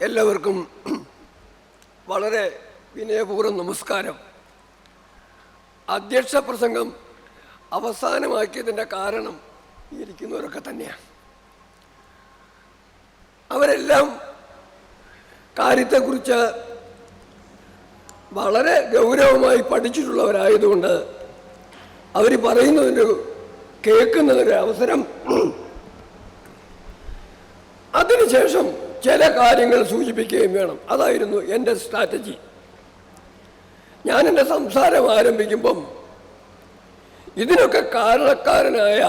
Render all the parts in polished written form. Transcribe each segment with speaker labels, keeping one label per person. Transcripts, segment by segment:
Speaker 1: എല്ലാവർക്കും വളരെ വിനയപൂർവ്വം നമസ്കാരം. അധ്യക്ഷ പ്രസംഗം അവസാനമാക്കിയതിൻ്റെ കാരണം ഇരിക്കുന്നവരൊക്കെ തന്നെയാണ്. അവരെല്ലാം കാര്യത്തെക്കുറിച്ച് വളരെ ഗൗരവമായി പഠിച്ചിട്ടുള്ളവരായതുകൊണ്ട് അവർ പറയുന്നതിന് കേൾക്കുന്നതിന് അവസരം, അതിനുശേഷം ചില കാര്യങ്ങൾ സൂചിപ്പിക്കുകയും വേണം. അതായിരുന്നു എൻ്റെ സ്ട്രാറ്റജി. ഞാൻ എൻ്റെ സംസാരം ആരംഭിക്കുമ്പം ഇതിനൊക്കെ കാരണക്കാരനായ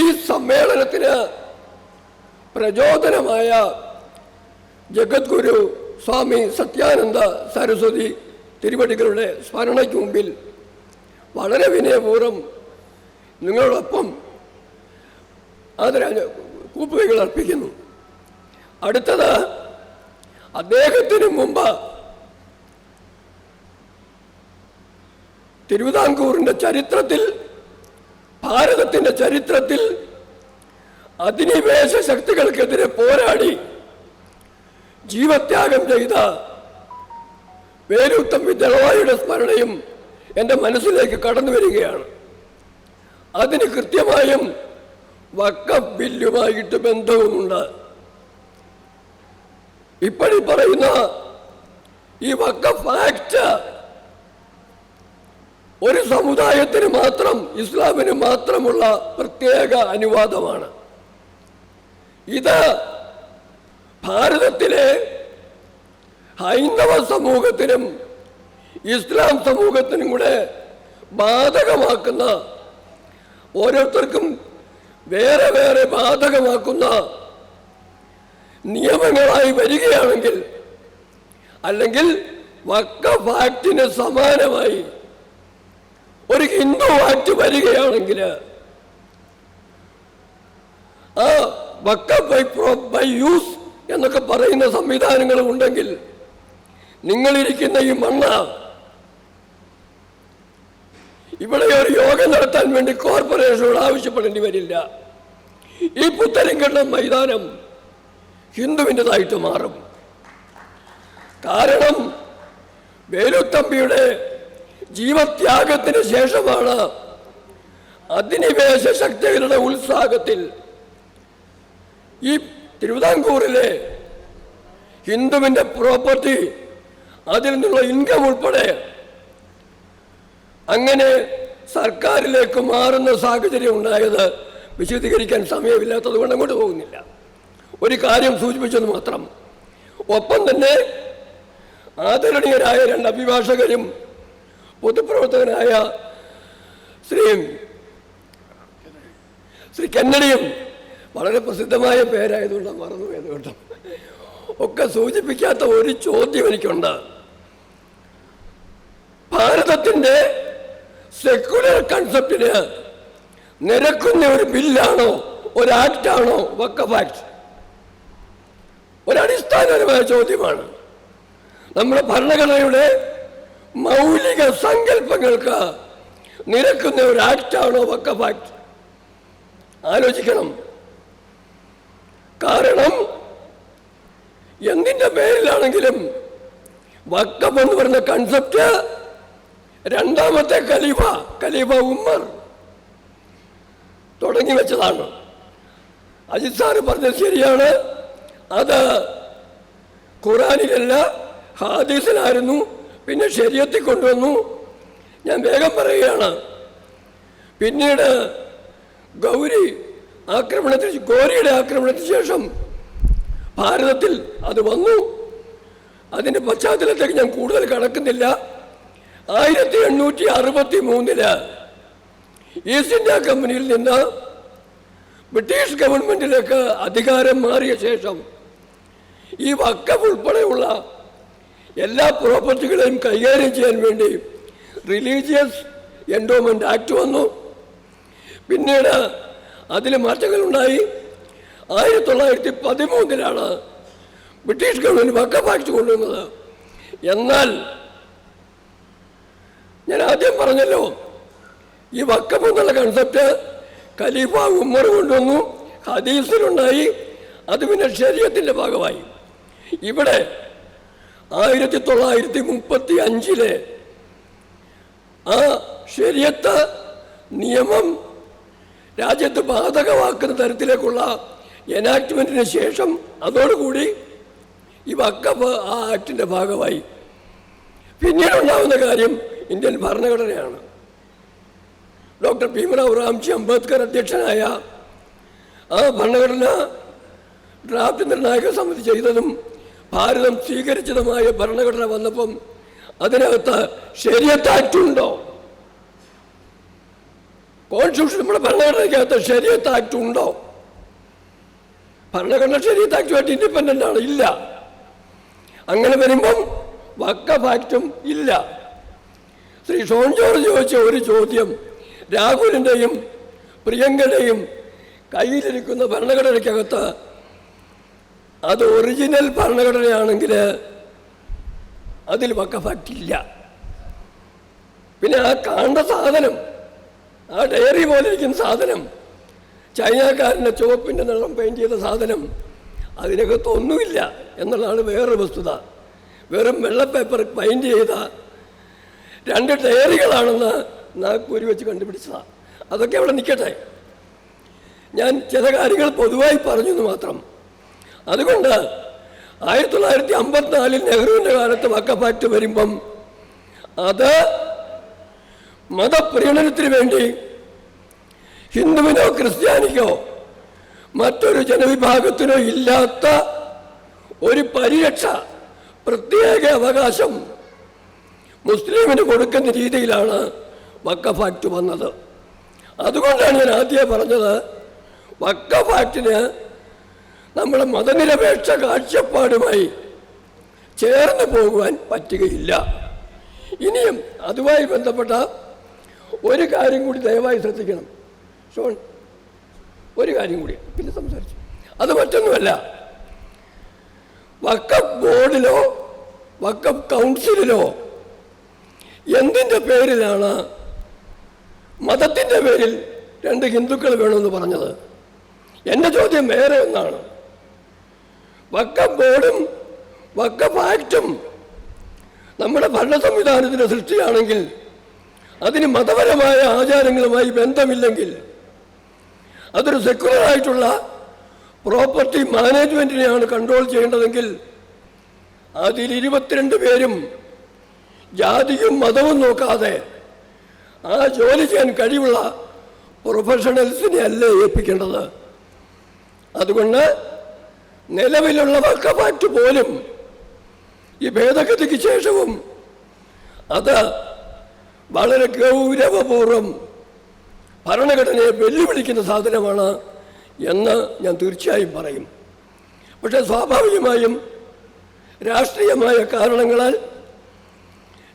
Speaker 1: ഈ സമ്മേളനത്തിന് പ്രചോദനമായ ജഗദ്ഗുരു സ്വാമി സത്യാനന്ദ സരസ്വതി തിരുവടികളുടെ സ്മരണയ്ക്ക് മുമ്പിൽ വളരെ വിനയപൂർവ്വം നിങ്ങളോടൊപ്പം കൂപ്പുകൈകൾ അർപ്പിക്കുന്നു. അടുത്തത്, അദ്ദേഹത്തിന് മുമ്പ് തിരുവിതാംകൂറിൻ്റെ ചരിത്രത്തിൽ, ഭാരതത്തിൻ്റെ ചരിത്രത്തിൽ അധിനിവേശ ശക്തികൾക്കെതിരെ പോരാടി ജീവത്യാഗം ചെയ്ത വേലുത്തമ്പി ദളവായിയുടെ സ്മരണയും എൻ്റെ മനസ്സിലേക്ക് കടന്നു വരികയാണ്. അതിന് കൃത്യമായും വഖഫ് ബില്ലുമായിട്ട് ബന്ധവുമുണ്ട്. ഇപ്പോഴീ പറയുന്ന ഈ വഖഫ് ആക്ട് ഒരു സമുദായത്തിന് മാത്രം, ഇസ്ലാമിന് മാത്രമുള്ള പ്രത്യേക അനുവാദമാണ്. ഇത് ഭാരതത്തിലെ ഹൈന്ദവ സമൂഹത്തിനും ഇസ്ലാം സമൂഹത്തിനും കൂടെ ബാധകമാക്കുന്ന, ഓരോരുത്തർക്കും വേറെ വേറെ ബാധകമാക്കുന്ന നിയമങ്ങളായി വരികയാണെങ്കിൽ, അല്ലെങ്കിൽ വഖഫ് ആക്ടിന് സമാനമായി ഒരു ഹിന്ദു ആക്ട് വരികയാണെങ്കിൽ, ആ വഖഫ് ബൈ യൂസ് എന്നൊക്കെ പറയുന്ന സംവിധാനങ്ങൾ ഉണ്ടെങ്കിൽ നിങ്ങളിരിക്കുന്ന ഈ മണ്ണ് ഇവിടെ ഒരു യോഗം നടത്താൻ വേണ്ടി കോർപ്പറേഷനോട് ആവശ്യപ്പെടേണ്ടി വരില്ല. ഈ പുത്തരിങ്കണ്ടം മൈതാനം ഹിന്ദുവിൻ്റെതായിട്ട് മാറും. കാരണം വേലുത്തമ്പിയുടെ ജീവത്യാഗത്തിന് ശേഷമാണ് അധിനിവേശ ശക്തികളുടെ ഉത്സാഹത്തിൽ ഈ തിരുവിതാംകൂറിലെ ഹിന്ദുവിൻ്റെ പ്രോപ്പർട്ടി, അതിൽ നിന്നുള്ള ഇൻകം ഉൾപ്പെടെ അങ്ങനെ സർക്കാരിലേക്ക് മാറുന്ന സാഹചര്യം ഉണ്ടായത് വിശദീകരിക്കാൻ സമയമില്ലാത്തത് കൊണ്ട് അങ്ങോട്ട് പോകുന്നില്ല. ഒരു കാര്യം സൂചിപ്പിച്ചത് മാത്രം. ഒപ്പം തന്നെ ആദരണീയരായ രണ്ട് അഭിഭാഷകരും പൊതുപ്രവർത്തകനായ ശ്രീ കന്നഡിയും, വളരെ പ്രസിദ്ധമായ പേരായതുകൊണ്ട് മറന്നുപോയത് കേട്ടോ, ഒക്കെ സൂചിപ്പിക്കാത്ത ഒരു ചോദ്യം എനിക്കുണ്ട്. ഭാരതത്തിൻ്റെ സെക്യുലർ കൺസെപ്റ്റിന് നിരക്കുന്ന ഒരു ബില്ലാണോ, ഒരു ആക്ടാണോ വഖഫ് ആക്ട്? ഒരടിസ്ഥാനപരമായ ചോദ്യമാണ്. നമ്മുടെ ഭരണഘടനയുടെ മൗലിക സങ്കല്പങ്ങൾക്ക് നിരക്കുന്ന ഒരു ആക്ടാണോ വഖഫ് ആക്ട്? ആലോചിക്കണം. കാരണം എന്തിൻ്റെ പേരിലാണെങ്കിലും വഖഫ് എന്ന് പറയുന്ന കൺസെപ്റ്റ് രണ്ടാമത്തെ ഖലീഫ ഉമർ തുടങ്ങി വെച്ചതാണ്. അജിത് സാറ് പറഞ്ഞത് ശരിയാണ്. അത് ഖുറാനിലല്ല, ഹദീസിലായിരുന്നു. പിന്നെ ശരീഅത്തിൽ കൊണ്ടുവന്നു. ഞാൻ വേഗം പറയുകയാണ്. പിന്നീട് ഗോരിയുടെ ആക്രമണത്തിന് ശേഷം ഭാരതത്തിൽ അത് വന്നു. അതിൻ്റെ പശ്ചാത്തലത്തേക്ക് ഞാൻ കൂടുതൽ കടക്കുന്നില്ല. 1863 ഈസ്റ്റ് ഇന്ത്യ കമ്പനിയിൽ നിന്ന് ബ്രിട്ടീഷ് ഗവൺമെൻറ്റിലേക്ക് അധികാരം മാറിയ ശേഷം ഈ വഖഫ് ഉൾപ്പെടെയുള്ള എല്ലാ പ്രോപ്പർട്ടികളെയും കൈകാര്യം ചെയ്യാൻ വേണ്ടി റിലീജിയസ് എൻഡോമെൻ്റ് ആക്ട് വന്നു. പിന്നീട് അതിൽ മാറ്റങ്ങളുണ്ടായി. 1913 ബ്രിട്ടീഷ് ഗവൺമെൻറ് വഖഫ് ആക്ട് കൊണ്ടുവന്നത്. എന്നാൽ ഞാൻ ആദ്യം പറഞ്ഞല്ലോ, ഈ വഖഫ് എന്നുള്ള കൺസെപ്റ്റ് ഖലീഫ ഉമർ കൊണ്ടുവന്നു. ഹദീസിലുണ്ടായി. അത് പിന്നെ ശരീഅത്തിൻ്റെ ഭാഗമായി. ഇവിടെ 1935 ആ ശരീഅത്ത് നിയമം രാജ്യത്ത് ബാധകമാക്കുന്ന തരത്തിലേക്കുള്ള എനാക്ട്മെൻറ്റിന് ശേഷം അതോടുകൂടി ഈ വഖഫ് ആ ആക്ടിൻ്റെ ഭാഗമായി. പിന്നീടുണ്ടാകുന്ന കാര്യം ഇന്ത്യൻ ഭരണഘടനയാണ്. ഡോക്ടർ ഭീമറാവ് റാംജി അംബേദ്കർ അധ്യക്ഷനായ ആ ഭരണഘടന ഡ്രാഫ്റ്റ് നിർണായക സമിതി ചെയ്തതും ഭാരതം സ്വീകരിച്ചതുമായ ഭരണഘടന വന്നപ്പം അതിനകത്ത് ശരീഅത്ത് ആക്ട് ഉണ്ടോ? കോൺസ്റ്റിറ്റ്യൂഷൻ നമ്മുടെ ഭരണഘടനയ്ക്കകത്ത് ശരീഅത്ത് ആക്ട് ഉണ്ടോ? ഭരണഘടന ശരീഅത്ത് ആക്ടുമായിട്ട് ഇൻഡിപെൻഡൻ്റ് ആണ്, ഇല്ല. അങ്ങനെ വരുമ്പം വഖഫ് ആക്ടും ഇല്ല. ശ്രീ ഷോൺ ജോർജ് ചോദിച്ച ഒരു ചോദ്യം, രാഹുലിൻ്റെയും പ്രിയങ്കയുടെയും കയ്യിലിരിക്കുന്ന ഭരണഘടനയ്ക്കകത്ത് അത് ഒറിജിനൽ ഭരണഘടനയാണെങ്കിൽ അതിൽ വഖഫ് ആക്ട് ഇല്ല. പിന്നെ ആ കാണ്ട സാധനം, ആ ഡയറി പോലെ ഇരിക്കുന്ന സാധനം, ചൈനക്കാരൻ്റെ ചുവപ്പിൻ്റെ നിറം പെയിൻറ്റ് ചെയ്ത സാധനം, അതിനകത്തൊന്നുമില്ല എന്നുള്ളതാണ് വേറൊരു വസ്തുത. വെറും വെള്ള പേപ്പർ പെയിൻറ്റ് ചെയ്ത 2 ഡയറികളാണെന്ന് നാഗ്പൂരി വെച്ച് കണ്ടുപിടിച്ചതാണ്. അതൊക്കെ അവിടെ നിൽക്കട്ടെ. ഞാൻ ചില കാര്യങ്ങൾ പൊതുവായി പറഞ്ഞു എന്ന് മാത്രം. അതുകൊണ്ട് 1954 നെഹ്റുവിൻ്റെ കാലത്ത് വഖഫ് ആക്ട് വരുമ്പം അത് മതപ്രീണനത്തിന് വേണ്ടി ഹിന്ദുവിനോ ക്രിസ്ത്യാനിക്കോ മറ്റൊരു ജനവിഭാഗത്തിനോ ഇല്ലാത്ത ഒരു പരിരക്ഷ, പ്രത്യേക അവകാശം മുസ്ലിമിന് കൊടുക്കുന്ന രീതിയിലാണ് വഖഫ് ആക്ട് വന്നത്. അതുകൊണ്ടാണ് ഞാൻ ആദ്യമേ പറഞ്ഞത്, വഖഫ് ആക്ടിന് നമ്മുടെ മതനിരപേക്ഷ കാഴ്ചപ്പാടുമായി ചേർന്ന് പോകുവാൻ പറ്റുകയില്ല. ഇനിയും അതുമായി ബന്ധപ്പെട്ട ഒരു കാര്യം കൂടി ദയവായി ശ്രദ്ധിക്കണം. ഷോൺ, ഒരു കാര്യം കൂടി പിന്നെ സംസാരിച്ചു. അത് മറ്റൊന്നുമല്ല, വഖഫ് ബോർഡിലോ വഖഫ് കൗൺസിലിലോ എന്തിൻ്റെ പേരിലാണ് മതത്തിൻ്റെ പേരിൽ 2 ഹിന്ദുക്കൾ വേണമെന്ന് പറഞ്ഞത്? എൻ്റെ ചോദ്യം വേറെ ഒന്നാണ്. വഖഫ് ബോർഡും വഖഫ് ആക്ടും നമ്മുടെ ഭരണ സംവിധാനത്തിൻ്റെ സൃഷ്ടിയാണെങ്കിൽ, അതിന് മതപരമായ ആചാരങ്ങളുമായി ബന്ധമില്ലെങ്കിൽ, അതൊരു സെക്യുലറായിട്ടുള്ള പ്രോപ്പർട്ടി മാനേജ്മെൻറ്റിനെയാണ് കൺട്രോൾ ചെയ്യേണ്ടതെങ്കിൽ, അതിൽ 22 പേരും ജാതിയും മതവും നോക്കാതെ ആ ജോലി ചെയ്യാൻ കഴിവുള്ള പ്രൊഫഷണൽസിനെ അല്ല ഏൽപ്പിക്കേണ്ടത്. അതുകൊണ്ട് നിലവിലുള്ള വഖഫ് ആക്ട് പോലും ഈ ഭേദഗതിക്ക് ശേഷവും അത് വളരെ ഗൗരവപൂർവം ഭരണഘടനയെ വെല്ലുവിളിക്കുന്ന സാധനമാണ് എന്ന് ഞാൻ തീർച്ചയായും പറയും. പക്ഷേ സ്വാഭാവികമായും രാഷ്ട്രീയമായ കാരണങ്ങളാൽ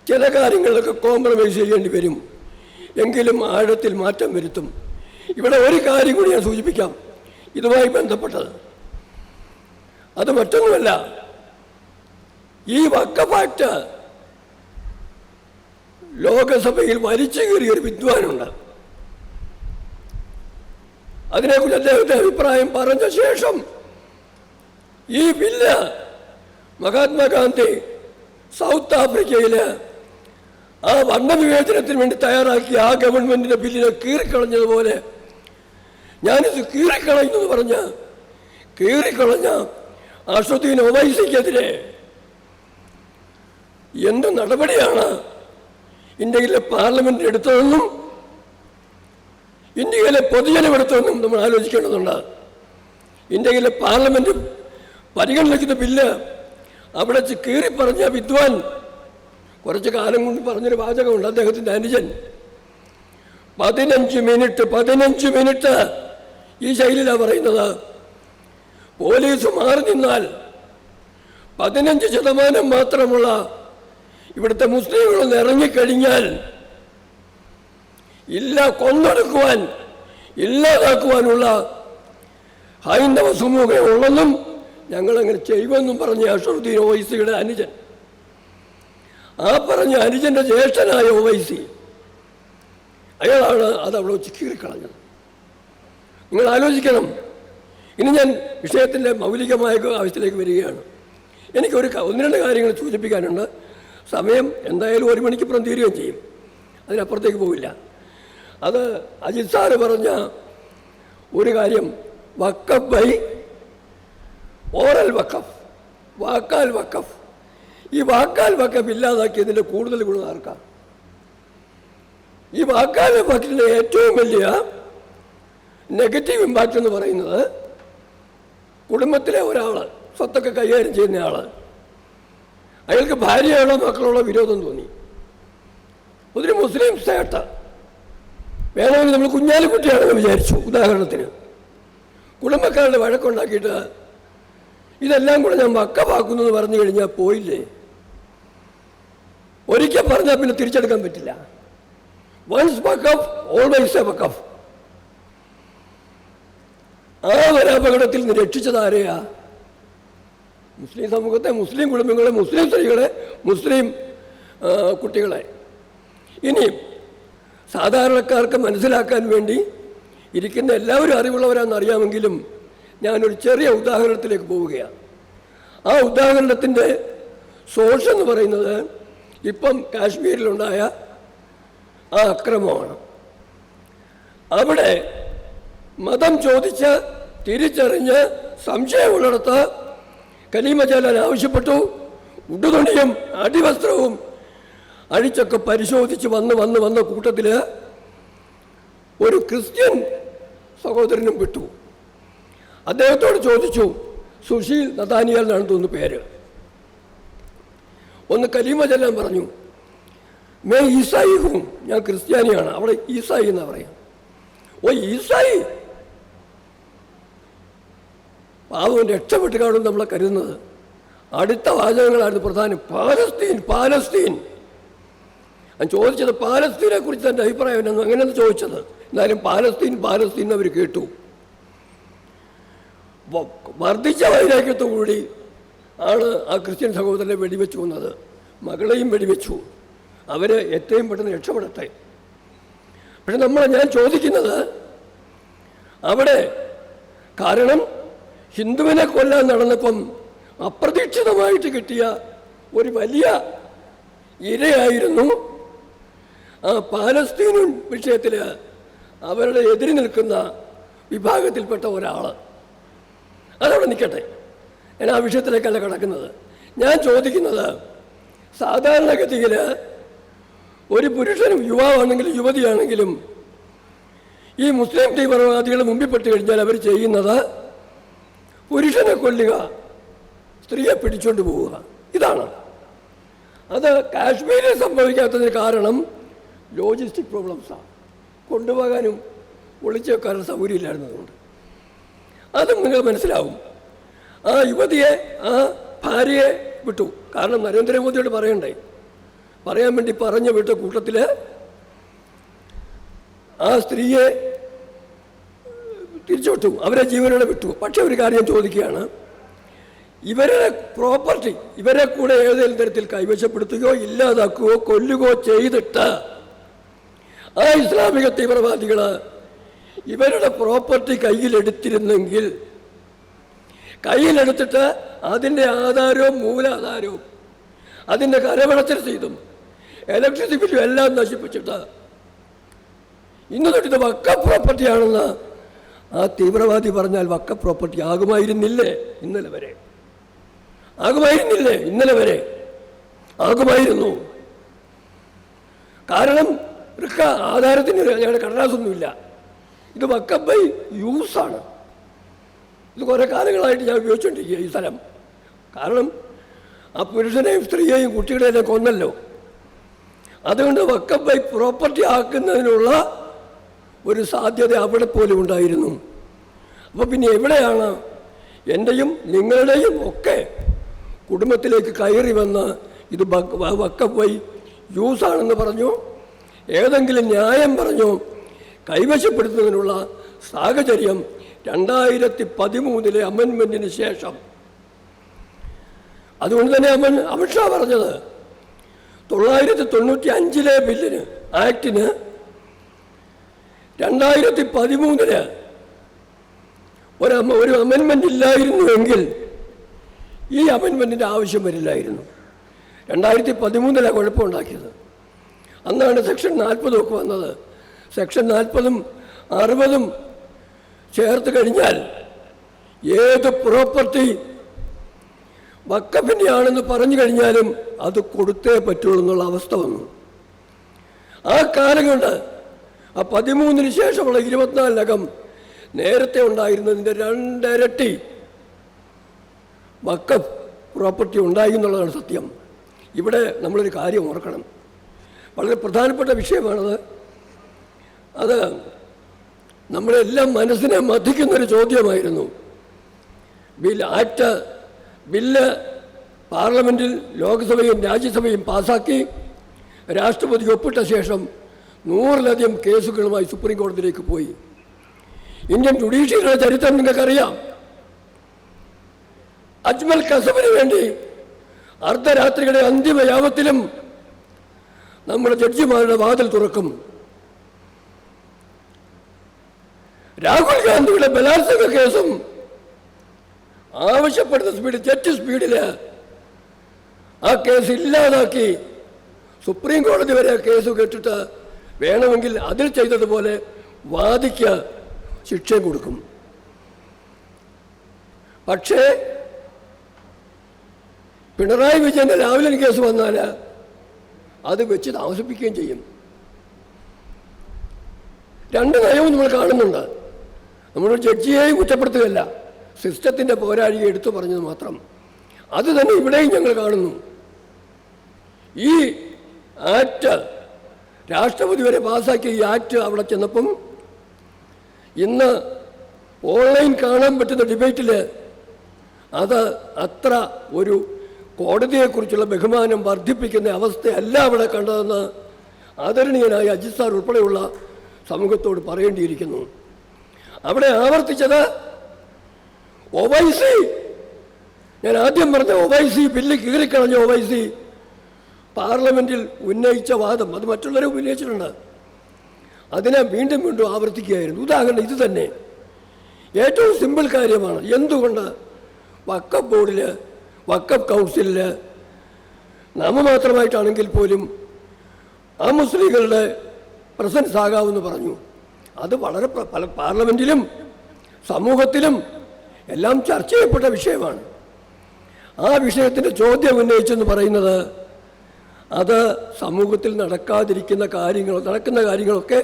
Speaker 1: ചില കാര്യങ്ങളൊക്കെ കോംപ്രമൈസ് ചെയ്യേണ്ടി വരും. എങ്കിലും ആഴത്തിൽ മാറ്റം വരുത്തും. ഇവിടെ ഒരു കാര്യം കൂടി ഞാൻ സൂചിപ്പിക്കാം ഇതുമായി ബന്ധപ്പെട്ടത്. അത് മറ്റൊന്നുമല്ല, ഈ വഖഫ് ആക്ട് ലോകസഭയിൽ വലിച്ചു കയറിയൊരു വിദ്വാനുണ്ട്. അതിനെക്കുറിച്ച് അദ്ദേഹത്തെ അഭിപ്രായം പറഞ്ഞ ശേഷം ഈ ബില്ല് മഹാത്മാഗാന്ധി സൗത്ത് ആഫ്രിക്കയിൽ ആ വർണ്ണവിവേചനത്തിന് വേണ്ടി തയ്യാറാക്കിയ ആ ഗവൺമെൻറ്റിൻ്റെ ബില്ലിനെ കീറിക്കളഞ്ഞതുപോലെ ഞാനിത് കീറിക്കളയുന്നത് പറഞ്ഞ് കീറിക്കളഞ്ഞ അസദുദ്ദീൻ ഒവൈസിക്കെതിരെ എന്ത് നടപടിയാണ് ഇന്ത്യയിലെ പാർലമെൻറ്റ് എടുത്തതെന്നും ഇന്ത്യയിലെ പൊതുജനം എടുത്തതെന്നും നമ്മൾ ആലോചിക്കേണ്ടതുണ്ട്. ഇന്ത്യയിലെ പാർലമെൻറ്റ് പരിഗണിക്കുന്ന ബില്ല് അവിടെ കീറിപ്പറഞ്ഞ വിദ്വാൻ കുറച്ച് കാലം കൊണ്ട് പറഞ്ഞൊരു വാചകമുണ്ട്. അദ്ദേഹത്തിൻ്റെ അനുജൻ 15 മിനിറ്റ് ഈ ശൈലിയിലാണ് പറയുന്നത്. പോലീസ് മാറി നിന്നാൽ 15% മാത്രമുള്ള ഇവിടുത്തെ മുസ്ലിങ്ങളൊന്ന് ഇറങ്ങിക്കഴിഞ്ഞാൽ കൊന്നൊടുക്കുവാൻ ഇല്ലാതാക്കുവാനുള്ള ഹൈന്ദവ സമൂഹം ഉള്ളെന്നും ഞങ്ങളങ്ങനെ ചെയ്യുമെന്നും പറഞ്ഞ അസദുദ്ദീൻ ഒവൈസിയുടെ അനുജൻ, ആ പറഞ്ഞ അനുജൻ്റെ ജ്യേഷ്ഠനായ ഒവൈസി, അയാളാണ് അത് അവിടെ വെച്ച് കീറിക്കളഞ്ഞത്. നിങ്ങൾ ആലോചിക്കണം, ഇനി ഞാൻ വിഷയത്തിൻ്റെ മൗലികമായ ആവശ്യത്തിലേക്ക് വരികയാണ്. എനിക്കൊരു ഒന്ന് രണ്ട് കാര്യങ്ങൾ സൂചിപ്പിക്കാനുണ്ട്. സമയം എന്തായാലും 1 മണിക്കിപ്പുറം തീരുകയും ചെയ്യും, അതിനപ്പുറത്തേക്ക് പോവില്ല. അത് അജിത് സാറ് പറഞ്ഞ ഒരു കാര്യം, വഖഫ് ബൈ ഓറൽ വഖഫ്, വാക്കാൽ വഖഫ്. ഈ വാക്കാൽ വഖഫ് ഇല്ലാതാക്കിയതിൻ്റെ കൂടുതൽ ഗുണം ആർക്കാം? ഈ വാക്കാൽ വഖഫിൻ്റെ ഏറ്റവും വലിയ നെഗറ്റീവ് ഇമ്പാക്റ്റ് എന്ന് പറയുന്നത് കുടുംബത്തിലെ ഒരാൾ സ്വത്തൊക്കെ കൈകാര്യം ചെയ്യുന്ന ആൾ, അയാൾക്ക് ഭാര്യയോടോ മക്കളോടോ വിരോധം തോന്നി. ഒരു മുസ്ലിം സേട്ട വേണമെങ്കിൽ നമ്മൾ കുഞ്ഞാലിക്കുട്ടിയാണെന്ന് വിചാരിച്ചു, ഉദാഹരണത്തിന്. കുടുംബക്കാരുടെ വഴക്കുണ്ടാക്കിയിട്ട് ഇതെല്ലാം കൂടെ ഞാൻ വഖഫാക്കുന്നു എന്ന് പറഞ്ഞു കഴിഞ്ഞാൽ പോയില്ലേ? ഒരിക്കൽ പറഞ്ഞാൽ പിന്നെ തിരിച്ചെടുക്കാൻ പറ്റില്ല. വൺസ് വഖഫ് ഓൾവേസ് എ വഖഫ്. ആ ഒരു അപകടത്തിൽ നിന്ന് രക്ഷിച്ചത് ആരെയാ? മുസ്ലിം സമൂഹത്തെ, മുസ്ലിം കുടുംബങ്ങളെ, മുസ്ലിം സ്ത്രീകളെ, മുസ്ലിം കുട്ടികളെ. ഇനി സാധാരണക്കാർക്ക് മനസ്സിലാക്കാൻ വേണ്ടി ഇരിക്കുന്ന എല്ലാവരും അറിവുള്ളവരാണെന്ന് അറിയാമെങ്കിലും ഞാനൊരു ചെറിയ ഉദാഹരണത്തിലേക്ക് പോവുകയാണ്. ആ ഉദാഹരണത്തിൻ്റെ സോഴ്സ് എന്ന് പറയുന്നത് ഇപ്പം കാശ്മീരിലുണ്ടായ ആ അക്രമമാണ്. അവിടെ മതം ചോദിച്ച് തിരിച്ചറിഞ്ഞ് സംശയമുള്ളിടത്ത് കലീമ ചൊല്ലാൻ ആവശ്യപ്പെട്ടു. ഉടുതുണിയും അടിവസ്ത്രവും അഴിച്ചൊക്കെ പരിശോധിച്ച് വന്ന കൂട്ടത്തിൽ ഒരു ക്രിസ്ത്യൻ സഹോദരനും വിട്ടു. അദ്ദേഹത്തോട് ചോദിച്ചു, സുശീൽ നഥാനിയൽ എന്നാണ് തോന്നുന്നു പേര്, ഒന്ന് കലീമ ചൊല്ലാൻ പറഞ്ഞു. മേ ഈസായി ഹും, ഞാൻ ക്രിസ്ത്യാനിയാണ്. അവിടെ ഈസായി എന്നാ പറയാം. ഓ ഈസായി, പാവം രക്ഷപ്പെട്ട് കാണും നമ്മളെ കരുതുന്നത്. അടുത്ത വാചകങ്ങളായിരുന്നു പ്രധാനം. Palestine, Palestine. ഞാൻ ചോദിച്ചത് പാലസ്തീനെ കുറിച്ച് എൻ്റെ അഭിപ്രായം എന്നാണ്, അങ്ങനെയാണ് ചോദിച്ചത്. എന്നാലും പാലസ്തീൻ പാലസ്തീൻ അവർ കേട്ടു. വർദ്ധിച്ച വൈരാഗ്യത്തോടുകൂടി ആണ് ആ ക്രിസ്ത്യൻ സഹോദരനെ വെടിവെച്ചു വന്നത്. മകളെയും വെടിവെച്ചു. അവർ എത്രയും പെട്ടെന്ന് രക്ഷപ്പെടട്ടെ. പക്ഷെ ഞാൻ ചോദിക്കുന്നത് അവിടെ, കാരണം ഹിന്ദുവിനെ കൊല്ലാൻ നടന്നപ്പം അപ്രതീക്ഷിതമായിട്ട് കിട്ടിയ ഒരു വലിയ ഇരയായിരുന്നു ആ പാലസ്തീൻ വിഷയത്തിൽ അവരുടെ എതിരി നിൽക്കുന്ന വിഭാഗത്തിൽപ്പെട്ട ഒരാൾ. അതവിടെ നിൽക്കട്ടെ, ഞാൻ ആ വിഷയത്തിലേക്കല്ല കിടക്കുന്നത്. ഞാൻ ചോദിക്കുന്നത്, സാധാരണഗതിയിൽ ഒരു പുരുഷനും യുവാവാണെങ്കിലും യുവതിയാണെങ്കിലും ഈ മുസ്ലിം തീവ്രവാദികൾ മുമ്പിൽപ്പെട്ട് കഴിഞ്ഞാൽ അവർ ചെയ്യുന്നത് പുരുഷനെ കൊല്ലുക, സ്ത്രീയെ പിടിച്ചുകൊണ്ട് പോവുക. ഇതാണ്. അത് കാശ്മീരിൽ സംഭവിക്കാത്തതിന് കാരണം ലോജിസ്റ്റിക് പ്രോബ്ലംസാണ്. കൊണ്ടുപോകാനും ഒളിച്ചു വെക്കാനുള്ള സൗകര്യമില്ലായിരുന്നതുകൊണ്ട്. അതും നിങ്ങൾ മനസ്സിലാവും. ആ യുവതിയെ, ആ ഭാര്യയെ വിട്ടു. കാരണം നരേന്ദ്രമോദിയോട് പറയാൻ വേണ്ടി പറഞ്ഞു വിട്ട കൂട്ടത്തിൽ ആ സ്ത്രീയെ തിരിച്ചുവിട്ടു, അവരെ ജീവനോടെ വിട്ടു. പക്ഷെ ഒരു കാര്യം ചോദിക്കുകയാണ്, ഇവരുടെ പ്രോപ്പർട്ടി ഇവരെ കൂടെ ഏതെങ്കിലും തരത്തിൽ കൈവശപ്പെടുത്തുകയോ ഇല്ലാതാക്കുകയോ കൊല്ലുകയോ ചെയ്തിട്ട് ആ ഇസ്ലാമിക തീവ്രവാദികൾ ഇവരുടെ പ്രോപ്പർട്ടി കയ്യിലെടുത്തിരുന്നെങ്കിൽ, കയ്യിലെടുത്തിട്ട് അതിൻ്റെ ആധാരവും മൂലാധാരവും അതിൻ്റെ കരമടച്ച രസീതും ഇലക്ട്രിസിറ്റി ബില്ലും എല്ലാം നശിപ്പിച്ചിട്ട് ഇന്ന് തൊട്ടിത് വഖഫ് പ്രോപ്പർട്ടിയാണെന്ന് ആ തീവ്രവാദി പറഞ്ഞാൽ വഖഫ് പ്രോപ്പർട്ടി ആകുമായിരുന്നില്ലേ? ഇന്നലെ വരെ ആകുമായിരുന്നില്ലേ? ഇന്നലെ വരെ ആകുമായിരുന്നു. കാരണം ആധാരത്തിന് ഞങ്ങളുടെ കടലാസൊന്നുമില്ല. ഇത് വഖഫ് ബൈ യൂസാണ്. ഇത് കുറേ കാലങ്ങളായിട്ട് ഞാൻ ഉപയോഗിച്ചുകൊണ്ടിരിക്കുക ഈ സ്ഥലം. കാരണം ആ പുരുഷനെയും സ്ത്രീയെയും കുട്ടികളെയും കൊന്നല്ലോ. അതുകൊണ്ട് വഖഫ് ബൈ പ്രോപ്പർട്ടി ആക്കുന്നതിനുള്ള ഒരു സാധ്യത അവിടെ പോലും ഉണ്ടായിരുന്നു. അപ്പോൾ പിന്നെ എവിടെയാണ് എൻ്റെയും നിങ്ങളുടെയും ഒക്കെ കുടുംബത്തിലേക്ക് കയറി വന്ന് ഇത് വഖഫ് ബൈ യൂസാണെന്ന് പറഞ്ഞു, ഏതെങ്കിലും ന്യായം പറഞ്ഞു കൈവശപ്പെടുത്തുന്നതിനുള്ള സാഹചര്യം 2013 അമെൻമെൻറ്റിന് ശേഷം. അതുകൊണ്ട് തന്നെ അമിത്ഷാ പറഞ്ഞത് 995 ബില്ലിന്, ആക്ടിന് 2013 ഒരു അമെൻമെൻ്റ് ഇല്ലായിരുന്നുവെങ്കിൽ ഈ അമെൻമെൻറ്റിൻ്റെ ആവശ്യം വരില്ലായിരുന്നു. 2013 കുഴപ്പമുണ്ടാക്കിയത്. അന്നാണ് സെക്ഷൻ 40 ഒക്കെ വന്നത്. സെക്ഷൻ 40-ഉം 60-ഉം ചേർത്ത് കഴിഞ്ഞാൽ ഏത് പ്രോപ്പർട്ടി വഖഫിൻ്റെ ആണെന്ന് പറഞ്ഞു കഴിഞ്ഞാലും അത് കൊടുത്തേ പറ്റുള്ളൂ എന്നുള്ള അവസ്ഥ വന്നു. ആ കാലം കൊണ്ട് ആ 13-ന് ശേഷമുള്ള 24-നകം നേരത്തെ ഉണ്ടായിരുന്നതിൻ്റെ 2 ഇരട്ടി വഖഫ് പ്രോപ്പർട്ടി ഉണ്ടായി എന്നുള്ളതാണ് സത്യം. ഇവിടെ നമ്മളൊരു കാര്യം ഓർക്കണം, വളരെ പ്രധാനപ്പെട്ട വിഷയമാണത്. അത് നമ്മളെല്ലാം മനസ്സിനെ മഥിക്കുന്നൊരു ചോദ്യമായിരുന്നു. ബില്ല് പാർലമെൻറ്റിൽ ലോക്സഭയും രാജ്യസഭയും പാസാക്കി രാഷ്ട്രപതി ഒപ്പിട്ട ശേഷം 100-ലധികം കേസുകളുമായി സുപ്രീം കോടതിയിലേക്ക് പോയി. ഇന്ത്യൻ ജുഡീഷ്യറിയുടെ ചരിത്രം നിങ്ങൾക്കറിയാം. അജ്മൽ കസബിന് വേണ്ടി അർദ്ധരാത്രിയുടെ അന്തിമയാമത്തിലും നമ്മുടെ ജഡ്ജിമാരുടെ വാതിൽ തുറക്കും. രാഹുൽ ഗാന്ധിയുടെ ബലാത്സംഗ കേസും ആവശ്യപ്പെടുന്ന ജെറ്റ് സ്പീഡിൽ ആ കേസ് ഇല്ലാതാക്കി സുപ്രീം കോടതി വരെ കേസ് കേട്ടിട്ട് വേണമെങ്കിൽ അതിൽ ചെയ്തതുപോലെ വാദിക്ക് ശിക്ഷയും കൊടുക്കും. പക്ഷേ പിണറായി വിജയൻ്റെ ലാവ്ലിൻ കേസ് വന്നാൽ അത് വെച്ച് താമസിപ്പിക്കുകയും ചെയ്യും. 2 നയവും നമ്മൾ കാണുന്നുണ്ട്. നമ്മൾ ജഡ്ജിയെയും കുറ്റപ്പെടുത്തുകയല്ല, സിസ്റ്റത്തിൻ്റെ പോരാളിയെ എടുത്തു പറഞ്ഞത് മാത്രം. അത് തന്നെ ഇവിടെയും ഞങ്ങൾ കാണുന്നു. ഈ ആക്ട് രാഷ്ട്രപതി വരെ പാസ്സാക്കിയ ഈ ആക്ട് അവിടെ ചെന്നപ്പം ഇന്ന് ഓൺലൈൻ കാണാൻ പറ്റുന്ന ഡിബേറ്റിൽ അത് അത്ര ഒരു കോടതിയെക്കുറിച്ചുള്ള ബഹുമാനം വർദ്ധിപ്പിക്കുന്ന അവസ്ഥയല്ല അവിടെ കണ്ടതെന്ന് ആദരണീയനായ അജിത് സാർ ഉൾപ്പെടെയുള്ള സമൂഹത്തോട് പറയേണ്ടിയിരിക്കുന്നു. അവിടെ ആവർത്തിച്ചത് ഒവൈസി, ഞാൻ ആദ്യം പറഞ്ഞ ഒവൈസി ബില്ല് കീറിക്കളഞ്ഞ ഒവൈസി പാർലമെൻറ്റിൽ ഉന്നയിച്ച വാദം അത് മറ്റുള്ളവരെ ഉന്നയിച്ചിട്ടുണ്ട്. അതിനെ വീണ്ടും വീണ്ടും ആവർത്തിക്കുകയായിരുന്നു. ഉദാഹരണം ഇത് തന്നെ ഏറ്റവും സിമ്പിൾ കാര്യമാണ്. എന്തുകൊണ്ട് വഖഫ് ബോർഡിൽ വഖഫ് കൗൺസിലിൽ നാമമാത്രമായിട്ടാണെങ്കിൽ പോലും ആ മുസ്ലിങ്ങളുടെ പ്രസൻസ് ആകാമെന്ന് പറഞ്ഞു. അത് വളരെ പല പാർലമെൻറ്റിലും സമൂഹത്തിലും എല്ലാം ചർച്ച ചെയ്യപ്പെട്ട വിഷയമാണ്. ആ വിഷയത്തിൻ്റെ ചോദ്യം ഉന്നയിച്ചെന്ന് പറയുന്നത് അത് സമൂഹത്തിൽ നടക്കുന്ന കാര്യങ്ങളൊക്കെ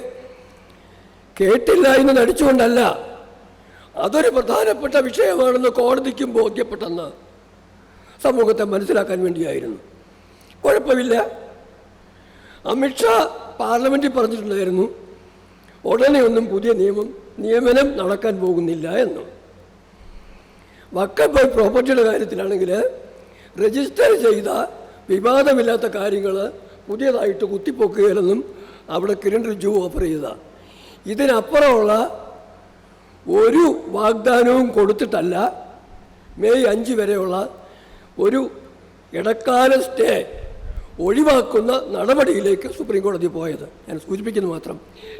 Speaker 1: കേട്ടില്ല എന്ന് നടിച്ചുകൊണ്ടല്ല, അതൊരു പ്രധാനപ്പെട്ട വിഷയമാണെന്ന് കോടതിക്കും ബോധ്യപ്പെട്ടെന്ന് സമൂഹത്തെ മനസ്സിലാക്കാൻ വേണ്ടിയായിരുന്നു. കുഴപ്പമില്ല. അമിത്ഷാ പാർലമെൻറ്റിൽ പറഞ്ഞിട്ടുണ്ടായിരുന്നു ഉടനെ ഒന്നും പുതിയ നിയമനം നടക്കാൻ പോകുന്നില്ല എന്ന്. വഖഫ് പ്രോപ്പർട്ടിയുടെ കാര്യത്തിലാണെങ്കിൽ രജിസ്റ്റർ ചെയ്ത വിവാദമില്ലാത്ത കാര്യങ്ങൾ പുതിയതായിട്ട് കുത്തിപ്പൊക്കുകയില്ലെന്നും അവിടെ കിരൺ റിജിജു ഓഫർ ചെയ്ത. ഇതിനപ്പുറമുള്ള ഒരു വാഗ്ദാനവും കൊടുത്തിട്ടല്ല മെയ് 5 വരെയുള്ള ഒരു ഇടക്കാല സ്റ്റേ ഒഴിവാക്കുന്ന നടപടിയിലേക്ക് സുപ്രീം കോടതി പോയത്. ഞാൻ സൂചിപ്പിക്കുന്നു മാത്രം.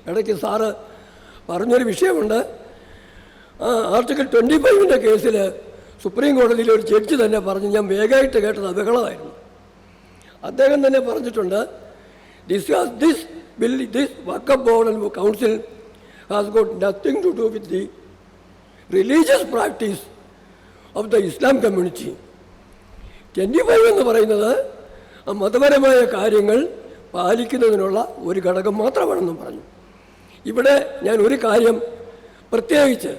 Speaker 1: ഇടയ്ക്ക് സാറ് പറഞ്ഞൊരു വിഷയമുണ്ട്. ആർട്ടിക്കിൾ 25-ൻ്റെ കേസിൽ സുപ്രീം കോടതിയിൽ ഒരു ജഡ്ജി തന്നെ പറഞ്ഞു, ഞാൻ വേഗമായിട്ട് കേട്ടത് ബഹളമായിരുന്നു. അദ്ദേഹം തന്നെ പറഞ്ഞിട്ടുണ്ട്, this Waqf board and council has got nothing to do with the religious practice of the Islam community. 25 എന്ന് പറയുന്നത് മതപരമായ കാര്യങ്ങൾ പാലിക്കുന്നതിനുള്ള ഒരു ഘടകം മാത്രമാണെന്നും പറഞ്ഞു. ഇവിടെ ഞാൻ ഒരു കാര്യം പ്രത്യേകിച്ച്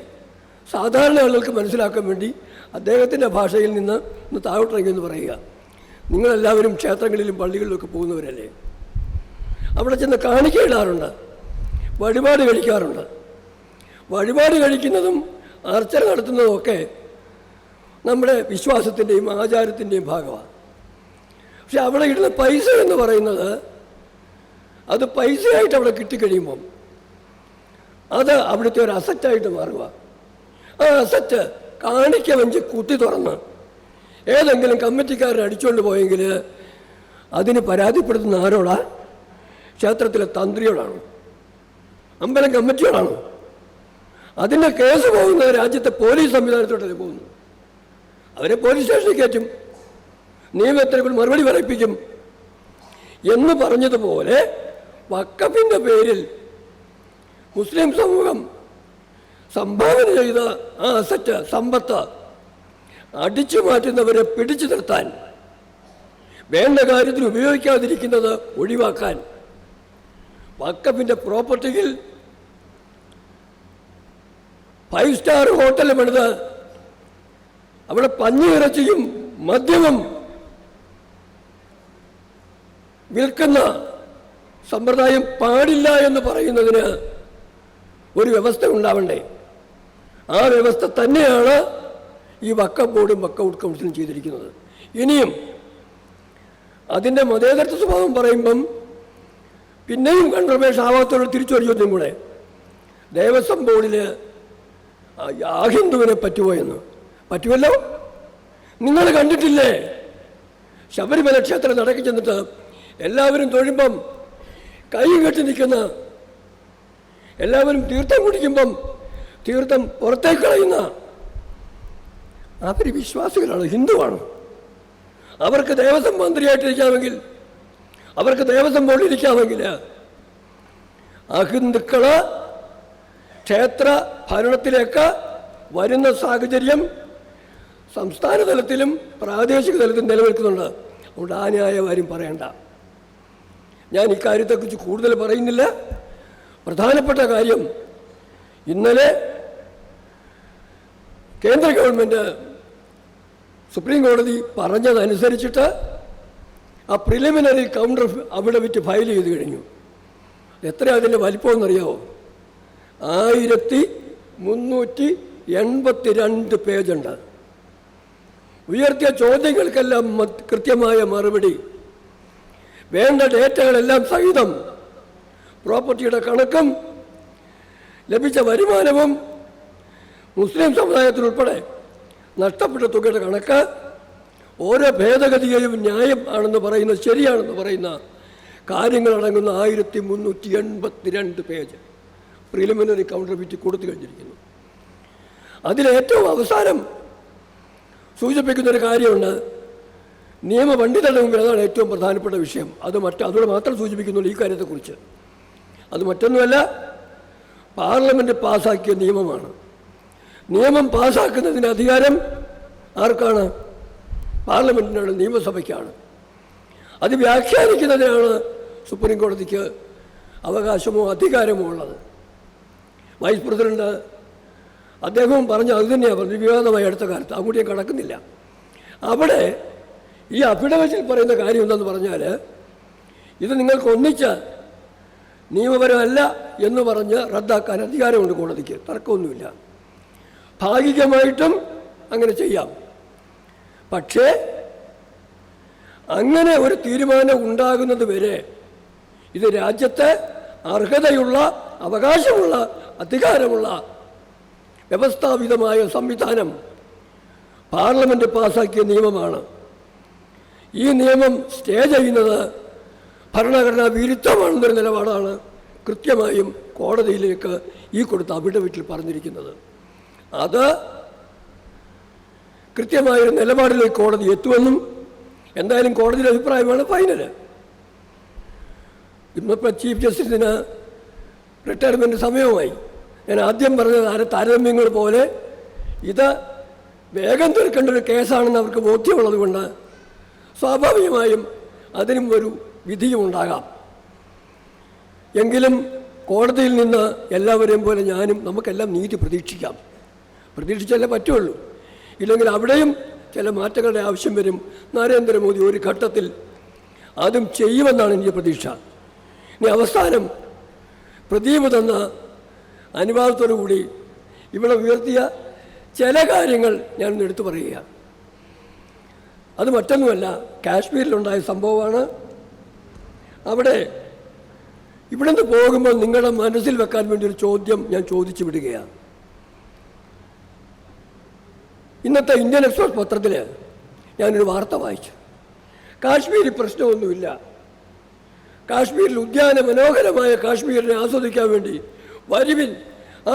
Speaker 1: സാധാരണ ആളുകൾക്ക് മനസ്സിലാക്കാൻ വേണ്ടി അദ്ദേഹത്തിൻ്റെ ഭാഷയിൽ നിന്ന് താഴോട്ടിറങ്ങിയെന്ന് പറയുക. നിങ്ങളെല്ലാവരും ക്ഷേത്രങ്ങളിലും പള്ളികളിലൊക്കെ പോകുന്നവരല്ലേ? അവിടെ ചെന്ന് കാണിക്കയിടാറുണ്ട്, വഴിപാട് കഴിക്കാറുണ്ട്. വഴിപാട് കഴിക്കുന്നതും അർച്ചന നടത്തുന്നതും ഒക്കെ നമ്മുടെ വിശ്വാസത്തിൻ്റെയും ആചാരത്തിൻ്റെയും ഭാഗമാണ്. പക്ഷെ അവിടെ ഇടുന്ന പൈസ എന്ന് പറയുന്നത് അത് പൈസയായിട്ട് അവിടെ കിട്ടിക്കഴിയുമ്പം അത് അവിടുത്തെ ഒരു അസറ്റായിട്ട് മാറുക. ആ അസറ്റ് കാണിക്ക വെഞ്ച് കുത്തി തുറന്ന് ഏതെങ്കിലും കമ്മിറ്റിക്കാരൻ അടിച്ചുകൊണ്ട് പോയെങ്കിൽ അതിന് പരാതിപ്പെടുത്തുന്ന ആരോടാ? ക്ഷേത്രത്തിലെ തന്ത്രിയോടാണോ? അമ്പലം കമ്മിറ്റിയോടാണോ? അതിൻ്റെ കേസ് പോകുന്നത് രാജ്യത്തെ പോലീസ് സംവിധാനത്തോട്ടല്ലേ പോകുന്നു. അവരെ പോലീസ് സ്റ്റേഷനിൽ കയറ്റും, നിയമത്തിന് മറുപടി പറയിപ്പിക്കും എന്ന് പറഞ്ഞതുപോലെ വഖഫിൻ്റെ പേരിൽ മുസ്ലിം സമൂഹം സംഭാവന ചെയ്ത ആ അസറ്റ് സമ്പത്ത് അടിച്ചു മാറ്റുന്നവരെ പിടിച്ചു നിർത്താൻ, വേണ്ട കാര്യത്തിൽ ഉപയോഗിക്കാതിരിക്കുന്നത് ഒഴിവാക്കാൻ, വഖഫിൻ്റെ പ്രോപ്പർട്ടിയിൽ 5 സ്റ്റാർ ഹോട്ടൽ പണിത് അവിടെ പന്നിയിറച്ചിയും മദ്യവും വിൽക്കുന്ന സമ്പ്രദായം പാടില്ല എന്ന് പറയുന്നതിന് ഒരു വ്യവസ്ഥ ഉണ്ടാവണ്ടേ? ആ വ്യവസ്ഥ തന്നെയാണ് ഈ വഖഫ് ബോർഡും വഖഫ് കൗൺസിലും ചെയ്തിരിക്കുന്നത്. ഇനിയും അതിൻ്റെ മതേതരത്വ സ്വഭാവം പറയുമ്പം പിന്നെയും കൺഫർമേഷൻ ആവാത്തോടെ തിരിച്ചൊരു ചോദ്യം കൂടെ, ദേവസ്വം ബോർഡിൽ ഹിന്ദുവിനെ പറ്റുമോ എന്ന്. പറ്റുമല്ലോ. നിങ്ങൾ കണ്ടിട്ടില്ലേ ശബരിമല ക്ഷേത്രം നടക്കി ചെന്നിട്ട് എല്ലാവരും തൊഴുമ്പം കൈ കെട്ടി നിൽക്കുന്ന, എല്ലാവരും തീർത്ഥം കുടിക്കുമ്പം തീർത്ഥം പുറത്തേക്ക് കളയുന്ന അവർ വിശ്വാസികളാണ്, ഹിന്ദുവാണ്. അവർക്ക് ദേവസ്വം മന്ത്രിയായിട്ടിരിക്കാമെങ്കിൽ, അവർക്ക് ദേവസ്വം ബോർഡിലിരിക്കാമെങ്കിൽ അഹിന്ദുക്കള് ക്ഷേത്ര ഭരണത്തിലേക്ക് വരുന്ന സാഹചര്യം സംസ്ഥാന തലത്തിലും പ്രാദേശിക തലത്തിലും നിലനിൽക്കുന്നുണ്ട്. അതുകൊണ്ട് ആ ന്യായകാര്യം പറയണ്ട. ഞാൻ ഇക്കാര്യത്തെക്കുറിച്ച് കൂടുതൽ പറയുന്നില്ല. പ്രധാനപ്പെട്ട കാര്യം, ഇന്നലെ കേന്ദ്ര ഗവൺമെൻറ് സുപ്രീം കോടതി പറഞ്ഞതനുസരിച്ചിട്ട് ആ പ്രിലിമിനറി കൗണ്ടർ അഫിഡവിറ്റ് ഫയൽ ചെയ്ത് കഴിഞ്ഞു. എത്ര അതിൻ്റെ വലിപ്പമെന്നറിയാമോ? 1382 പേജുണ്ട്. ഉയർത്തിയ ചോദ്യങ്ങൾക്കെല്ലാം കൃത്യമായ മറുപടി, വേണ്ട ഡേറ്റകളെല്ലാം സഹിതം, പ്രോപ്പർട്ടിയുടെ കണക്കും ലഭിച്ച വരുമാനവും മുസ്ലിം സമുദായത്തിനുൾപ്പെടെ നഷ്ടപ്പെട്ട തുകയുടെ കണക്ക്, ഓരോ ഭേദഗതിയെയും ന്യായം ആണെന്ന് പറയുന്ന, ശരിയാണെന്ന് പറയുന്ന കാര്യങ്ങളടങ്ങുന്ന 1382 പേജ് പ്രിലിമിനറി കൗണ്ടർ വിറ്റ് കൊടുത്തു കഴിഞ്ഞിരിക്കുന്നു. അതിലേറ്റവും അവസാനം സൂചിപ്പിക്കുന്നൊരു കാര്യമുണ്ട്, നിയമപണ്ഡിതരുടെ മുമ്പിൽ. അതാണ് ഏറ്റവും പ്രധാനപ്പെട്ട വിഷയം. അതോടെ മാത്രം സൂചിപ്പിക്കുന്നുള്ളൂ ഈ കാര്യത്തെക്കുറിച്ച്. അത് മറ്റൊന്നുമല്ല, പാർലമെൻറ്റ് പാസ്സാക്കിയ നിയമമാണ്. നിയമം പാസ്സാക്കുന്നതിന് അധികാരം ആർക്കാണ്? പാർലമെൻറ്റിനാണ്, നിയമസഭയ്ക്കാണ്. അത് വ്യാഖ്യാനിക്കുന്നതിനാണ് സുപ്രീം കോടതിക്ക് അവകാശമോ അധികാരമോ ഉള്ളത്. വൈസ് പ്രസിഡന്റ് അദ്ദേഹവും പറഞ്ഞ് അത് തന്നെയാണ് പറഞ്ഞത്, വിവാദമായി അടുത്ത കാലത്ത്. അങ്ങോട്ട് ഞാൻ കടക്കുന്നില്ല. അവിടെ ഈ അഫിഡവിറ്റിൽ പറയുന്ന കാര്യം എന്താണെന്ന് പറഞ്ഞാൽ, ഇത് നിങ്ങൾക്ക് ഒന്നിച്ച് നിയമപരമല്ല എന്ന് പറഞ്ഞ് റദ്ദാക്കാൻ അധികാരമുണ്ട് കോടതിക്ക്, തർക്കമൊന്നുമില്ല. ഭാഗികമായിട്ടും അങ്ങനെ ചെയ്യാം. പക്ഷേ അങ്ങനെ ഒരു തീരുമാനം ഉണ്ടാകുന്നത് വരെ ഇത് രാജ്യത്തെ അർഹതയുള്ള, അവകാശമുള്ള, അധികാരമുള്ള വ്യവസ്ഥാപിതമായ സംവിധാനം പാർലമെൻറ്റ് പാസ്സാക്കിയ നിയമമാണ്. ഈ നിയമം സ്റ്റേ ചെയ്യുന്നത് ഭരണഘടനാ വിരുദ്ധമാണെന്നൊരു നിലപാടാണ് കൃത്യമായും കോടതിയിലേക്ക് ഈ കൊടുത്ത അഫിഡവിറ്റിൽ പറഞ്ഞിരിക്കുന്നത്. അത് കൃത്യമായൊരു നിലപാടിലേക്ക് കോടതി എത്തുമെന്നും, എന്തായാലും കോടതിയുടെ അഭിപ്രായമാണ് ഫൈനൽ. ഇന്നിപ്പോൾ ചീഫ് ജസ്റ്റിസിന് റിട്ടയർമെൻറ്റ് സമയമായി. ഞാൻ ആദ്യം പറഞ്ഞത് താരതമ്യങ്ങൾ പോലെ ഇത് വേഗം തീർക്കേണ്ട ഒരു കേസാണെന്ന് അവർക്ക് ബോധ്യമുള്ളത് കൊണ്ട് സ്വാഭാവികമായും അതിനും ഒരു വിധിയും ഉണ്ടാകാം. എങ്കിലും കോടതിയിൽ നിന്ന് എല്ലാവരെയും പോലെ ഞാനും, നമുക്കെല്ലാം നീതി പ്രതീക്ഷിക്കാം. പ്രതീക്ഷിച്ചാലേ പറ്റുള്ളൂ. ഇല്ലെങ്കിൽ അവിടെയും ചില മാറ്റങ്ങളുടെ ആവശ്യം വരും. നരേന്ദ്രമോദി ഒരു ഘട്ടത്തിൽ അതും ചെയ്യുമെന്നാണ് എൻ്റെ പ്രതീക്ഷ. ഇനി അവസാനം പ്രദീപ് തന്ന അനുവാദത്തോടു കൂടി ഇവിടെ ഉയർത്തിയ ചില കാര്യങ്ങൾ ഞാനൊന്ന് എടുത്തു പറയുക. അത് മറ്റൊന്നുമല്ല, കാശ്മീരിലുണ്ടായ സംഭവമാണ്. അവിടെ ഇവിടെ നിന്ന് പോകുമ്പോൾ നിങ്ങളുടെ മനസ്സിൽ വെക്കാൻ വേണ്ടി ഒരു ചോദ്യം ഞാൻ ചോദിച്ചു വിടുകയാണ്. ഇന്നത്തെ ഇന്ത്യൻ എക്സ്പ്രസ് പത്രത്തിൽ ഞാനൊരു വാർത്ത വായിച്ചു. കാശ്മീരിൽ പ്രശ്നമൊന്നുമില്ല, കാശ്മീരിൽ മനോഹരമായ കാശ്മീരിനെ ആസ്വദിക്കാൻ വേണ്ടി വരുവിൻ,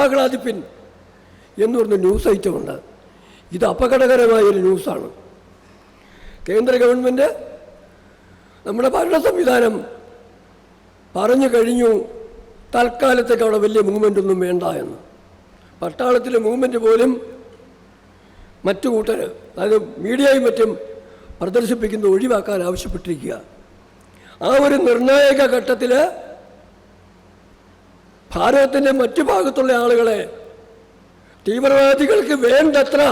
Speaker 1: ആഹ്ലാദിപ്പിൻ എന്ന് പറഞ്ഞ ന്യൂസ് ഐറ്റമുണ്ട്. ഇത് അപകടകരമായൊരു ന്യൂസാണ്. കേന്ദ്ര ഗവൺമെൻറ് നമ്മുടെ ഭരണ സംവിധാനം പറഞ്ഞു കഴിഞ്ഞു, തൽക്കാലത്തേക്ക് അവിടെ വലിയ മൂവ്മെൻ്റ് ഒന്നും വേണ്ട എന്ന്. പട്ടാളത്തിലെ മൂവ്മെൻറ്റ് പോലും മറ്റു കൂട്ടർ, അതായത് മീഡിയയും മറ്റും പ്രദർശിപ്പിക്കുന്നത് ഒഴിവാക്കാൻ ആവശ്യപ്പെട്ടിരിക്കുക. ആ ഒരു നിർണായക ഘട്ടത്തിൽ ഭാരതത്തിൻ്റെ മറ്റു ഭാഗത്തുള്ള ആളുകളെ തീവ്രവാദികൾക്ക് വേണ്ടത്ര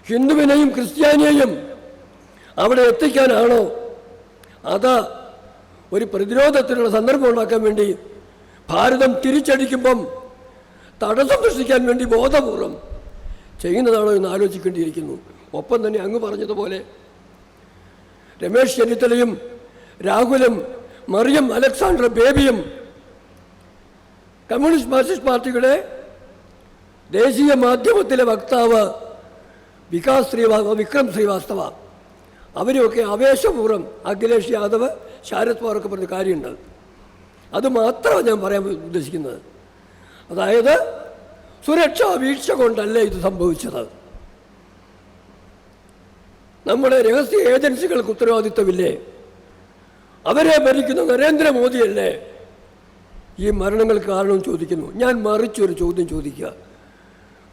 Speaker 1: ഹിന്ദുവിനെയും ക്രിസ്ത്യാനിയെയും അവിടെ എത്തിക്കാനാണോ, അത് ഒരു പ്രതിരോധത്തിനുള്ള സന്ദർഭം ഉണ്ടാക്കാൻ വേണ്ടി ഭാരതം തിരിച്ചടിക്കുമ്പം തടസ്സം സൃഷ്ടിക്കാൻ വേണ്ടി ബോധപൂർവം ചെയ്യുന്നതാണോ എന്ന് ആലോചിക്കേണ്ടിയിരിക്കുന്നു. ഒപ്പം തന്നെ അങ്ങ് പറഞ്ഞതുപോലെ രമേശ് ചെന്നിത്തലയും രാഹുലും മറിയം അലക്സാണ്ടർ ബേബിയും കമ്മ്യൂണിസ്റ്റ് മാർക്സിസ്റ്റ് പാർട്ടിയുടെ ദേശീയ മാധ്യമത്തിലെ വക്താവ് വിക്രം ശ്രീവാസ്തവ, അവരെയൊക്കെ ആവേശപൂർവ്വം അഖിലേഷ് യാദവ്, ശരത് പവാറൊക്കെ പറഞ്ഞ കാര്യമുണ്ട്. അത് മാത്രമാണ് ഞാൻ പറയാൻ ഉദ്ദേശിക്കുന്നത്. അതായത് സുരക്ഷാ വീഴ്ച കൊണ്ടല്ല ഇത് സംഭവിച്ചത്. നമ്മുടെ രഹസ്യ ഏജൻസികൾക്ക് ഉത്തരവാദിത്വമില്ലേ? അവരെ ഭരിക്കുന്ന നരേന്ദ്രമോദിയല്ലേ ഈ മരണങ്ങൾക്ക് കാരണം ചോദിക്കുന്നു. ഞാൻ മറിച്ചൊരു ചോദ്യം ചോദിക്കുക,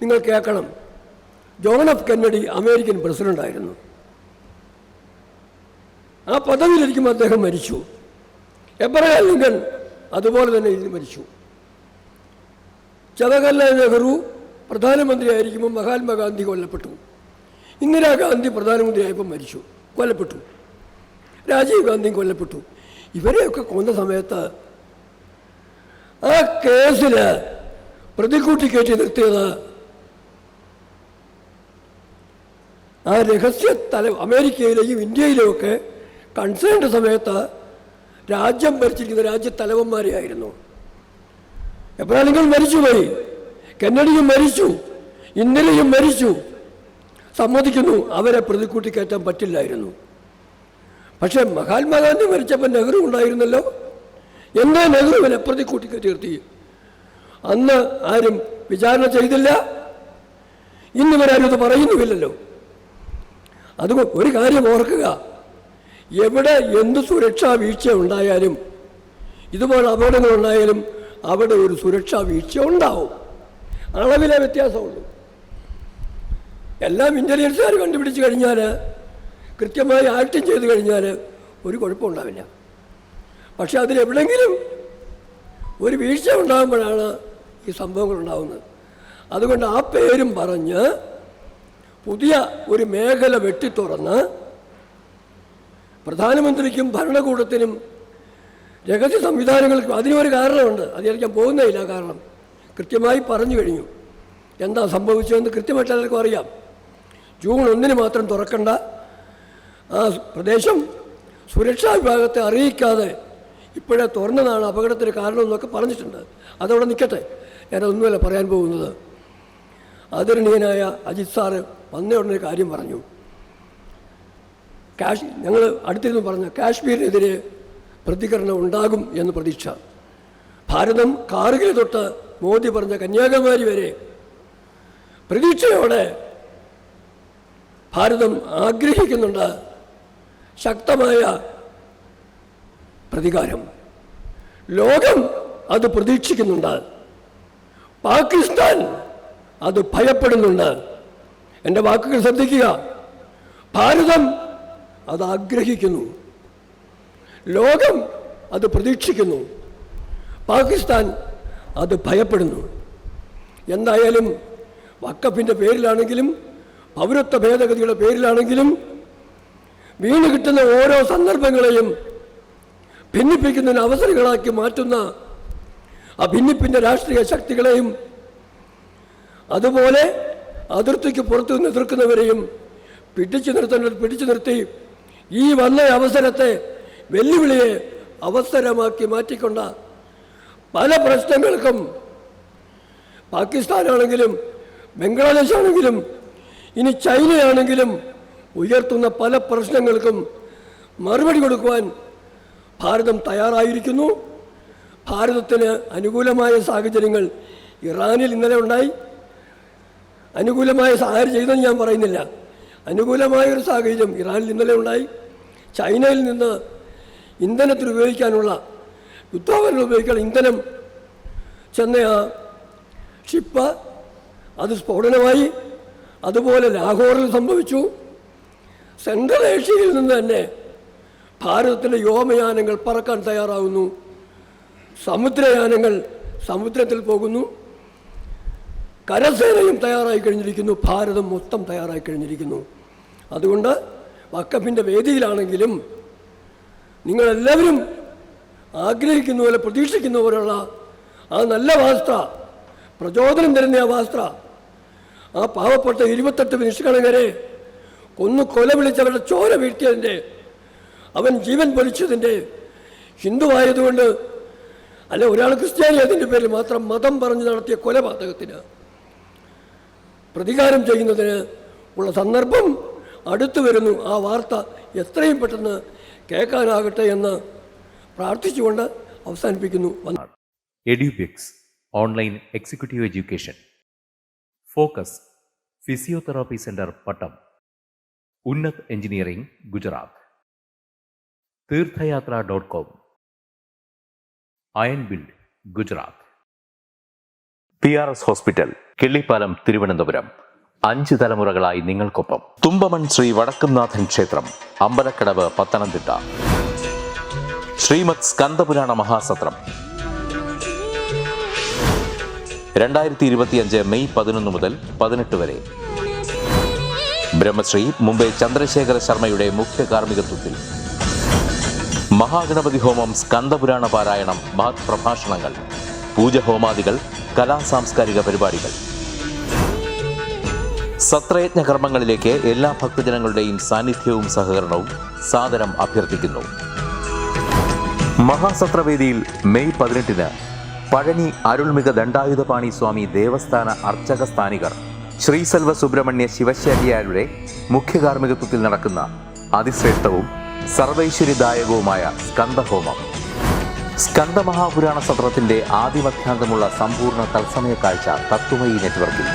Speaker 1: നിങ്ങൾ കേൾക്കണം. ജോൺ എഫ് കെന്നഡി അമേരിക്കൻ പ്രസിഡൻ്റായിരുന്നു. ആ പദവിയിലിരിക്കുമ്പോൾ അദ്ദേഹം മരിച്ചു. എബ്രഹാം ലിങ്കൺ അതുപോലെ തന്നെ മരിച്ചു. ജവഹർലാൽ നെഹ്റു പ്രധാനമന്ത്രിയായിരിക്കുമ്പോൾ മഹാത്മാഗാന്ധി കൊല്ലപ്പെട്ടു. ഇന്ദിരാഗാന്ധി പ്രധാനമന്ത്രിയായപ്പോൾ മരിച്ചു, കൊല്ലപ്പെട്ടു. രാജീവ് ഗാന്ധിയും കൊല്ലപ്പെട്ടു. ഇവരെയൊക്കെ കൊന്ന സമയത്ത് ആ കേസിൽ പ്രതിക്കൂട്ടി കയറ്റി നിർത്തിയത് ആ രഹസ്യ അമേരിക്കയിലെയും ഇന്ത്യയിലുമൊക്കെ കൺസേൺഡ് സമയത്ത് രാജ്യം ഭരിച്ചിരിക്കുന്ന രാജ്യത്തലവന്മാരെയായിരുന്നു. എബ്രഹാം ലിങ്കൺ മരിച്ചുപോയി, കെന്നഡിയും മരിച്ചു, ഇന്ദിരയും മരിച്ചു. സമ്മതിക്കുന്നു, അവരെ പ്രതിക്കൂട്ടി കയറ്റാൻ പറ്റില്ലായിരുന്നു. പക്ഷേ മഹാത്മാഗാന്ധി മരിച്ചപ്പോൾ നെഹ്റു ഉണ്ടായിരുന്നല്ലോ. എന്താ നെഹ്റുവിനെ പ്രതിക്കൂട്ടി കയറ്റി നിർത്തി? അന്ന് ആരും വിചാരണ ചെയ്തില്ല, ഇന്നിവരാരും ഇത് പറയുന്നുമില്ലല്ലോ. അതുകൊണ്ട് ഒരു കാര്യം ഓർക്കുക, എവിടെ എന്ത് സുരക്ഷാ വീഴ്ച ഉണ്ടായാലും, ഇതുപോലെ അപകടങ്ങൾ ഉണ്ടായാലും അവിടെ ഒരു സുരക്ഷാ വീഴ്ച ഉണ്ടാവും. അളവിലെ വ്യത്യാസമുള്ളൂ. എല്ലാം ഇൻ്റലിജൻസുകാർ കണ്ടുപിടിച്ച് കഴിഞ്ഞാൽ, കൃത്യമായി ആക്ടിങ് ചെയ്ത് കഴിഞ്ഞാൽ ഒരു കുഴപ്പമുണ്ടാവില്ല. പക്ഷെ അതിലെവിടെയെങ്കിലും ഒരു വീഴ്ച ഉണ്ടാകുമ്പോഴാണ് ഈ സംഭവങ്ങൾ ഉണ്ടാകുന്നത്. അതുകൊണ്ട് ആ പേരും പറഞ്ഞ് പുതിയ ഒരു മേഖല വെട്ടിത്തുറന്ന് പ്രധാനമന്ത്രിക്കും ഭരണകൂടത്തിനും രഹസ്യ സംവിധാനങ്ങൾക്കും അതിനൊരു കാരണമുണ്ട്. അത് ഞാൻ പോകുന്നതില്ല. കാരണം കൃത്യമായി പറഞ്ഞു കഴിഞ്ഞു എന്താ സംഭവിച്ചതെന്ന് കൃത്യമായിട്ട് എല്ലാവർക്കും അറിയാം. ജൂൺ 1 മാത്രം തുറക്കേണ്ട ആ പ്രദേശം സുരക്ഷാ വിഭാഗത്തെ അറിയിക്കാതെ ഇപ്പോഴേ തുറന്നതാണ് അപകടത്തിന് കാരണമെന്നൊക്കെ പറഞ്ഞിട്ടുണ്ട്. അതവിടെ നിൽക്കട്ടെ, ഞാനതൊന്നുമല്ല പറയാൻ പോകുന്നത്. ആദരണീയനായ അജിത് സാറ് വന്ന ഉടനെ കാര്യം പറഞ്ഞു. ഞങ്ങൾ അടുത്തിരുന്ന് പറഞ്ഞ കാശ്മീരിനെതിരെ പ്രതികരണം ഉണ്ടാകും എന്ന് പ്രതീക്ഷ. ഭാരതം കാർഗിൽ തൊട്ട് മോദി പറഞ്ഞ കന്യാകുമാരി വരെ പ്രതീക്ഷയോടെ ഭാരതം ആഗ്രഹിക്കുന്നുണ്ട് ശക്തമായ പ്രതികാരം. ലോകം അത് പ്രതീക്ഷിക്കുന്നുണ്ട്. പാകിസ്ഥാൻ അത് ഭയപ്പെടുന്നുണ്ട്. എൻ്റെ വാക്കുകൾ ശ്രദ്ധിക്കുക. ഭാരതം അത് ആഗ്രഹിക്കുന്നു, ലോകം അത് പ്രതീക്ഷിക്കുന്നു, പാകിസ്ഥാൻ അത് ഭയപ്പെടുന്നു. എന്തായാലും വഖഫിൻ്റെ പേരിലാണെങ്കിലും പൗരത്വ ഭേദഗതിയുടെ പേരിലാണെങ്കിലും വീണ് കിട്ടുന്ന ഓരോ സന്ദർഭങ്ങളെയും ഭിന്നിപ്പിക്കുന്നതിന് അവസരങ്ങളാക്കി മാറ്റുന്ന ആ ഭിന്നിപ്പിൻ്റെ രാഷ്ട്രീയ ശക്തികളെയും അതുപോലെ അതിർത്തിക്ക് പുറത്തു നിന്ന് എതിർക്കുന്നവരെയും പിടിച്ചു നിർത്തി ഈ വന്ന അവസരത്തെ, വെല്ലുവിളിയെ അവസരമാക്കി മാറ്റിക്കൊണ്ട പല പ്രശ്നങ്ങൾക്കും പാകിസ്ഥാനാണെങ്കിലും ബംഗ്ലാദേശ് ആണെങ്കിലും ഇനി ചൈനയാണെങ്കിലും ഉയർത്തുന്ന പല പ്രശ്നങ്ങൾക്കും മറുപടി കൊടുക്കുവാൻ ഭാരതം തയ്യാറായിരിക്കുന്നു. ഭാരതത്തിന് അനുകൂലമായ സാഹചര്യങ്ങൾ ഇറാനിൽ ഇന്നലെ ഉണ്ടായി. അനുകൂലമായ സാഹചര്യം ചെയ്തെന്ന് ഞാൻ പറയുന്നില്ല. അനുകൂലമായൊരു സാഹചര്യം ഇറാനിൽ ഇന്നലെ ഉണ്ടായി. ചൈനയിൽ നിന്ന് ഇന്ധനത്തിന് ഉപയോഗിക്കാനുള്ള യുദ്ധോപകരണം ഉപയോഗിക്കാനുള്ള ഇന്ധനം ചെന്ന ആ ഷിപ്പ് അത് സ്ഫോടനമായി. അതുപോലെ ലാഹോറിൽ സംഭവിച്ചു. സെൻട്രൽ ഏഷ്യയിൽ നിന്ന് തന്നെ ഭാരതത്തിലെ വ്യോമയാനങ്ങൾ പറക്കാൻ തയ്യാറാകുന്നു. സമുദ്രയാനങ്ങൾ സമുദ്രത്തിൽ പോകുന്നു. കരസേനയും തയ്യാറായി കഴിഞ്ഞിരിക്കുന്നു. ഭാരതം മൊത്തം തയ്യാറായി കഴിഞ്ഞിരിക്കുന്നു. അതുകൊണ്ട് വഖഫിൻ്റെ വേദിയിലാണെങ്കിലും നിങ്ങളെല്ലാവരും ആഗ്രഹിക്കുന്ന പോലെ പ്രതീക്ഷിക്കുന്ന പോലുള്ള ആ നല്ല വാസ്ത, പ്രചോദനം തരുന്ന ആ വാസ്ത, ആ പാവപ്പെട്ട 28 നിഷ്കളങ്കരെ കൊല വിളിച്ചവരുടെ ചോര വീഴ്ത്തിയതിൻ്റെ, അവൻ ജീവൻ പൊലിച്ചതിൻ്റെ, ഹിന്ദുവായതുകൊണ്ട് അല്ല ഒരാൾ ക്രിസ്ത്യാനി അതിൻ്റെ പേരിൽ മാത്രം മതം പറഞ്ഞ് നടത്തിയ കൊലപാതകത്തിന് പ്രതികാരം ചെയ്യുന്നതിന് ഉള്ള സന്ദർഭം അടുത്തു വരുന്നു. ആ വാർത്ത എത്രയും പെട്ടെന്ന് കേൾക്കാനാകട്ടെ എന്ന് പ്രാർത്ഥിച്ചുകൊണ്ട് അവസാനിപ്പിക്കുന്നു.
Speaker 2: Edubix online executive education, focus physiotherapy centre Pattom, Unnat engineering Gujarat, തീർത്ഥയാത്ര.com, iron build Gujarat, PRS hospital Killipalam Thiruvananthapuram. 5 തലമുറകളായി നിങ്ങൾക്കൊപ്പം. തുമ്പമൺ ശ്രീ വടക്കുംനാഥൻ ക്ഷേത്രം, അമ്പലക്കടവ്, പത്തനംതിട്ട. ശ്രീമദ് സ്കന്ദപുരാണ മഹാസത്രം 2025 മെയ് 11 മുതൽ 18 വരെ. ബ്രഹ്മശ്രീ മുംബൈ ചന്ദ്രശേഖര ശർമ്മയുടെ മുഖ്യ കാർമ്മികത്വത്തിൽ മഹാഗണപതി ഹോമം, സ്കന്ദപുരാണ പാരായണം, മഹത് പ്രഭാഷണങ്ങൾ, പൂജഹോമാദികൾ, കലാസാംസ്കാരിക പരിപാടികൾ. സത്രയജ്ഞ കർമ്മങ്ങളിലേക്ക് എല്ലാ ഭക്തജനങ്ങളുടെയും സാന്നിധ്യവും സഹകരണവും സാദരം അഭ്യർത്ഥിക്കുന്നു. മഹാസത്രവേദിയിൽ മെയ് 18 പഴനി അരുൾമിക ദണ്ഡായുധപാണി സ്വാമി ദേവസ്ഥാന അർച്ചക സ്ഥാനികർ ശ്രീസെൽവ സുബ്രഹ്മണ്യ ശിവശാരിയാരുടെ മുഖ്യ കാർമ്മികത്വത്തിൽ നടക്കുന്ന അതിശ്രേഷ്ഠവും സർവൈശ്വര്യദായകവുമായ സ്കന്ദഹോമം. സ്കന്ദമഹാപുരാണ സത്രത്തിന്റെ ആദിമധ്യാന്തമുള്ള സമ്പൂർണ്ണ തത്സമയ കാഴ്ച തത്വമയി നെറ്റ്വർക്കിൽ.